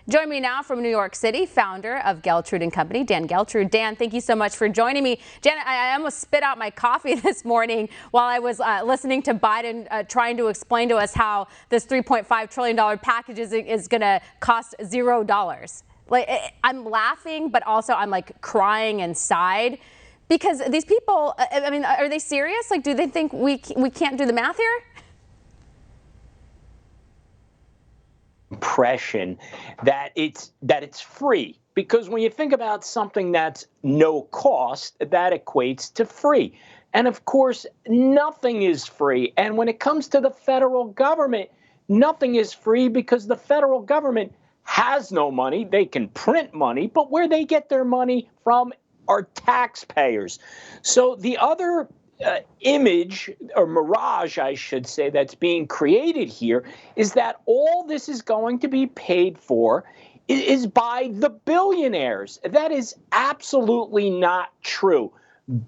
Join me now from New York City, founder of Geltrude and Company, Dan Geltrude. Dan, thank you so much for joining me. Dan, I almost spit out my coffee this morning while I was listening to Biden trying to explain to us how this $3.5 trillion package is going to cost $0. Like, I'm laughing, but also I'm like crying inside because these people, I mean, are they serious? Like, do they think we can't do the math here? Impression that it's free, because when you think about something that's no cost, that equates to free. And of course, nothing is free. And when it comes to the federal government, nothing is free because the federal government has no money. They can print money, but where they get their money from are taxpayers. So the other image, or mirage, I should say, that's being created here is that all this is going to be paid for is by the billionaires. That is absolutely not true.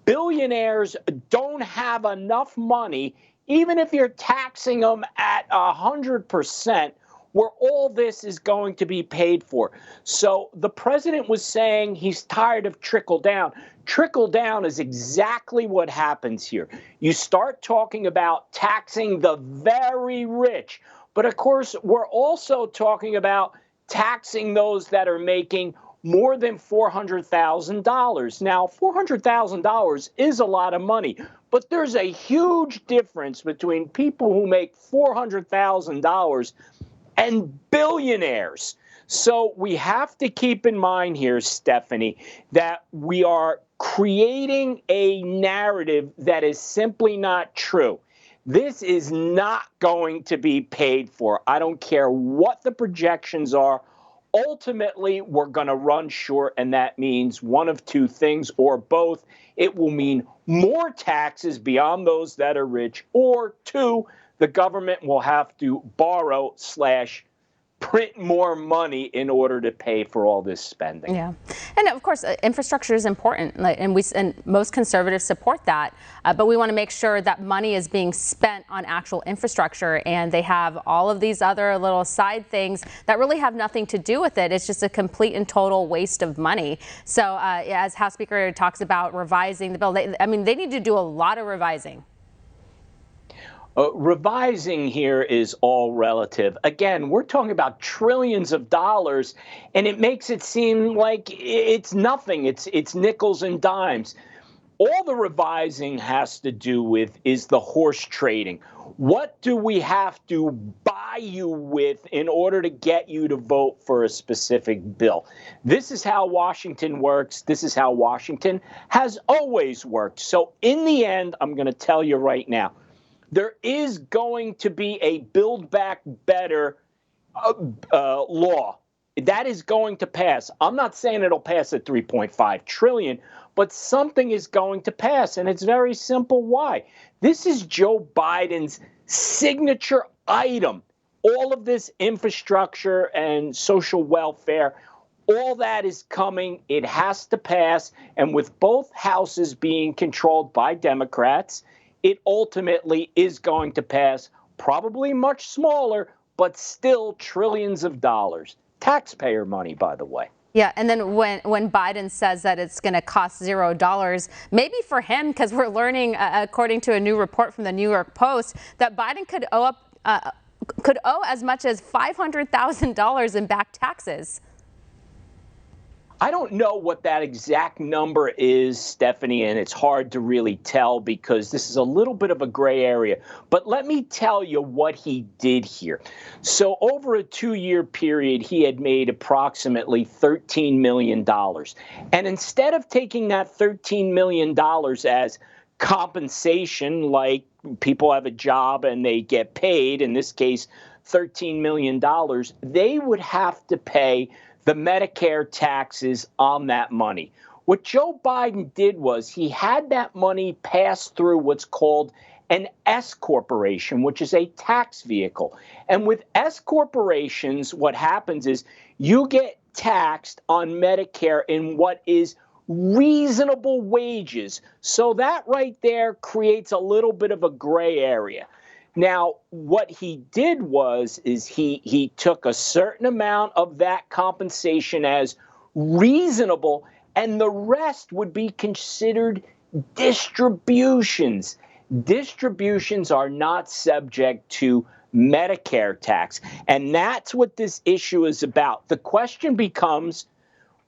Billionaires don't have enough money, even if you're taxing them at 100%, where all this is going to be paid for. So the president was saying he's tired of trickle down. Trickle down is exactly what happens here. You start talking about taxing the very rich. But of course, we're also talking about taxing those that are making more than $400,000. Now, $400,000 is a lot of money, but there's a huge difference between people who make $400,000 and billionaires. So we have to keep in mind here, Stephanie, that we are creating a narrative that is simply not true. This is not going to be paid for. I don't care what the projections are. Ultimately, we're going to run short, and that means one of two things, or both. It will mean more taxes beyond those that are rich, or two, the government will have to borrow / print more money in order to pay for all this spending. Yeah, and of course, infrastructure is important, and most conservatives support that. But we want to make sure that money is being spent on actual infrastructure, and they have all of these other little side things that really have nothing to do with it. It's just a complete and total waste of money. So, as House Speaker talks about revising the bill, they need to do a lot of revising. Revising here is all relative. Again, we're talking about trillions of dollars, and it makes it seem like it's nothing. It's nickels and dimes. All the revising has to do with is the horse trading. What do we have to buy you with in order to get you to vote for a specific bill? This is how Washington works. This is how Washington has always worked. So in the end, I'm going to tell you right now, there is going to be a Build Back Better law. That is going to pass. I'm not saying it'll pass at $3.5 trillion, but something is going to pass. And it's very simple why. This is Joe Biden's signature item. All of this infrastructure and social welfare, all that is coming. It has to pass. And with both houses being controlled by Democrats, it ultimately is going to pass, probably much smaller, but still trillions of dollars. Taxpayer money, by the way. Yeah, and then when Biden says that it's going to cost $0, maybe for him, because we're learning, according to a new report from the New York Post, that Biden could owe as much as $500,000 in back taxes. I don't know what that exact number is, Stephanie, and it's hard to really tell because this is a little bit of a gray area. But let me tell you what he did here. So over a 2-year period, he had made approximately $13 million. And instead of taking that $13 million as compensation, like people have a job and they get paid, in this case, $13 million, they would have to pay the Medicare taxes on that money. What Joe Biden did was he had that money pass through what's called an S corporation, which is a tax vehicle. And with S corporations, what happens is you get taxed on Medicare in what is reasonable wages. So that right there creates a little bit of a gray area. Now, what he did is he took a certain amount of that compensation as reasonable, and the rest would be considered distributions. Distributions are not subject to Medicare tax, and that's what this issue is about. The question becomes,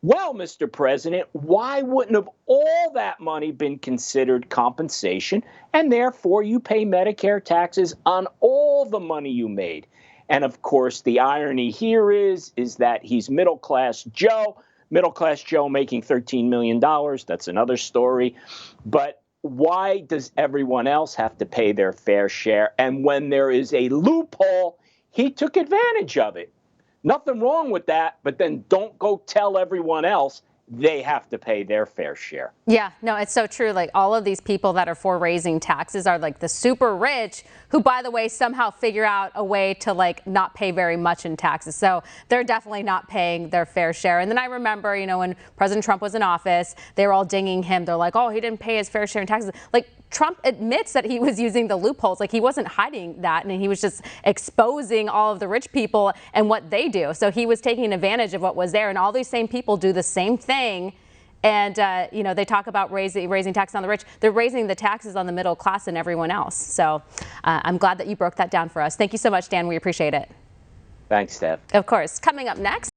well, Mr. President, why wouldn't have all that money been considered compensation, and therefore you pay Medicare taxes on all the money you made? And of course, the irony here is that he's middle-class Joe making $13 million. That's another story. But why does everyone else have to pay their fair share? And when there is a loophole, he took advantage of it. Nothing wrong with that, but then don't go tell everyone else they have to pay their fair share. Yeah, no, it's so true. Like, all of these people that are for raising taxes are like the super rich who, by the way, somehow figure out a way to like not pay very much in taxes. So they're definitely not paying their fair share. And then I remember, you know, when President Trump was in office, they were all dinging him. They're like, oh, he didn't pay his fair share in taxes. Like, Trump admits that he was using the loopholes. Like, he wasn't hiding that, and he was just exposing all of the rich people and what they do. So he was taking advantage of what was there, and all these same people do the same thing. And, you know, they talk about raising taxes on the rich. They're raising the taxes on the middle class and everyone else. So I'm glad that you broke that down for us. Thank you so much, Dan. We appreciate it. Thanks, Steph. Of course. Coming up next.